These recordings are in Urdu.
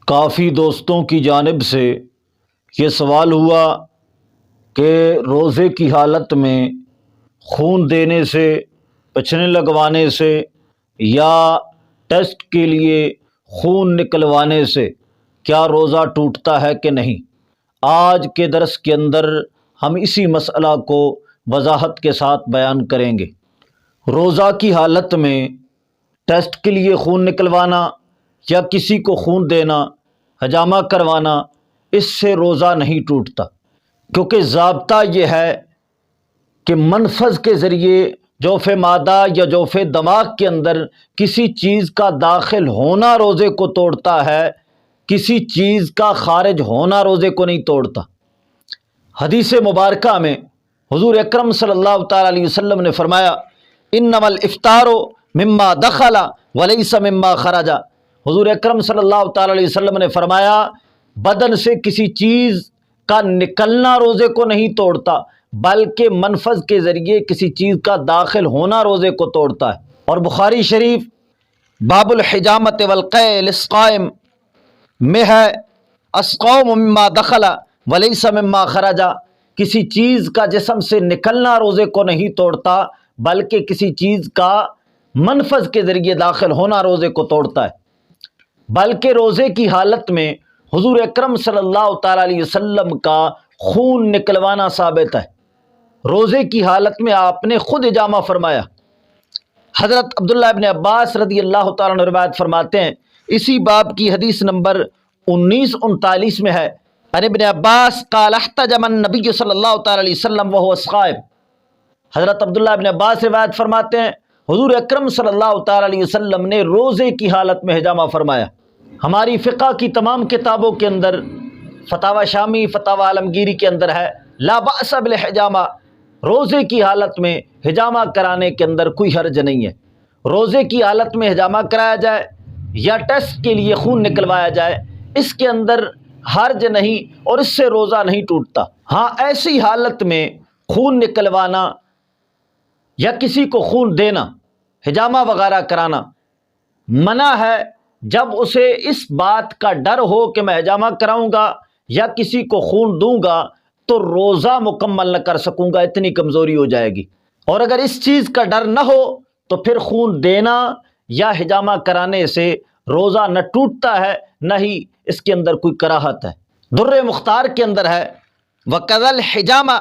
کافی دوستوں کی جانب سے یہ سوال ہوا کہ روزے کی حالت میں خون دینے سے، پچھنے لگوانے سے یا ٹیسٹ کے لیے خون نکلوانے سے کیا روزہ ٹوٹتا ہے کہ نہیں۔ آج کے درس کے اندر ہم اسی مسئلہ کو وضاحت کے ساتھ بیان کریں گے۔ روزہ کی حالت میں ٹیسٹ کے لیے خون نکلوانا یا کسی کو خون دینا، حجامہ کروانا، اس سے روزہ نہیں ٹوٹتا، کیونکہ ضابطہ یہ ہے کہ منفذ کے ذریعے جوف معدہ یا جوف دماغ کے اندر کسی چیز کا داخل ہونا روزے کو توڑتا ہے، کسی چیز کا خارج ہونا روزے کو نہیں توڑتا۔ حدیث مبارکہ میں حضور اکرم صلی اللہ تعالیٰ علیہ وسلم نے فرمایا انما الافطار مما دخل ولیس مما خرج۔ حضور اکرم صلی اللہ تعالیٰ علیہ وسلم نے فرمایا بدن سے کسی چیز کا نکلنا روزے کو نہیں توڑتا، بلکہ منفذ کے ذریعے کسی چیز کا داخل ہونا روزے کو توڑتا ہے۔ اور بخاری شریف باب الحجامۃ والقیء للصائم میں ہے الصوم مما دخل ولیس مما خرج۔ کسی چیز کا جسم سے نکلنا روزے کو نہیں توڑتا، بلکہ کسی چیز کا منفذ کے ذریعے داخل ہونا روزے کو توڑتا ہے۔ بلکہ روزے کی حالت میں حضور اکرم صلی اللہ تعالیٰ علیہ وسلم کا خون نکلوانا ثابت ہے۔ روزے کی حالت میں آپ نے خود حجامہ فرمایا۔ حضرت عبداللہ ابن عباس رضی اللہ تعالیٰ عنہ روایت فرماتے ہیں، اسی باب کی حدیث نمبر 1939 میں ہے، عن ابن عباس قال احتجم النبی صلی اللہ تعالیٰ علیہ وسلم وهو صائم۔ حضرت عبداللہ ابن عباس روایت فرماتے ہیں حضور اکرم صلی اللہ تعالیٰ علیہ وسلم نے روزے کی حالت میں حجامہ فرمایا۔ ہماری فقہ کی تمام کتابوں کے اندر، فتاوی شامی، فتاوی عالمگیری کے اندر ہے لا بأس بالحجامہ، روزے کی حالت میں حجامہ کرانے کے اندر کوئی حرج نہیں ہے۔ روزے کی حالت میں حجامہ کرایا جائے یا ٹیسٹ کے لیے خون نکلوایا جائے، اس کے اندر حرج نہیں اور اس سے روزہ نہیں ٹوٹتا۔ ہاں، ایسی حالت میں خون نکلوانا یا کسی کو خون دینا، حجامہ وغیرہ کرانا منع ہے جب اسے اس بات کا ڈر ہو کہ میں حجامہ کراؤں گا یا کسی کو خون دوں گا تو روزہ مکمل نہ کر سکوں گا، اتنی کمزوری ہو جائے گی۔ اور اگر اس چیز کا ڈر نہ ہو تو پھر خون دینا یا حجامہ کرانے سے روزہ نہ ٹوٹتا ہے، نہ ہی اس کے اندر کوئی کراہت ہے۔ در مختار کے اندر ہے وَكَذَا الْحِجَامَ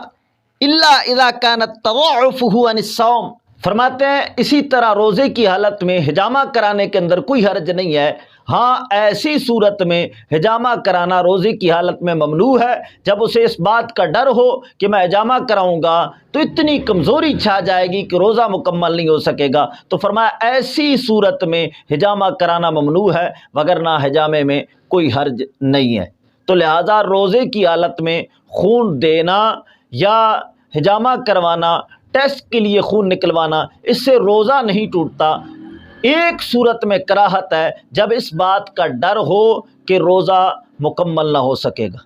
إِلَّا إِذَا كَانَ تَضَاعُفُهُ عَنِ الصَّوْمِ۔ فرماتے ہیں اسی طرح روزے کی حالت میں حجامہ کرانے کے اندر کوئی حرج نہیں ہے۔ ہاں، ایسی صورت میں حجامہ کرانا روزے کی حالت میں ممنوع ہے جب اسے اس بات کا ڈر ہو کہ میں حجامہ کراؤں گا تو اتنی کمزوری چھا جائے گی کہ روزہ مکمل نہیں ہو سکے گا، تو فرمایا ایسی صورت میں حجامہ کرانا ممنوع ہے، وگرنہ حجامے میں کوئی حرج نہیں ہے۔ تو لہٰذا روزے کی حالت میں خون دینا یا حجامہ کروانا، ٹیسٹ کے لیے خون نکلوانا، اس سے روزہ نہیں ٹوٹتا۔ ایک صورت میں کراہت ہے جب اس بات کا ڈر ہو کہ روزہ مکمل نہ ہو سکے گا۔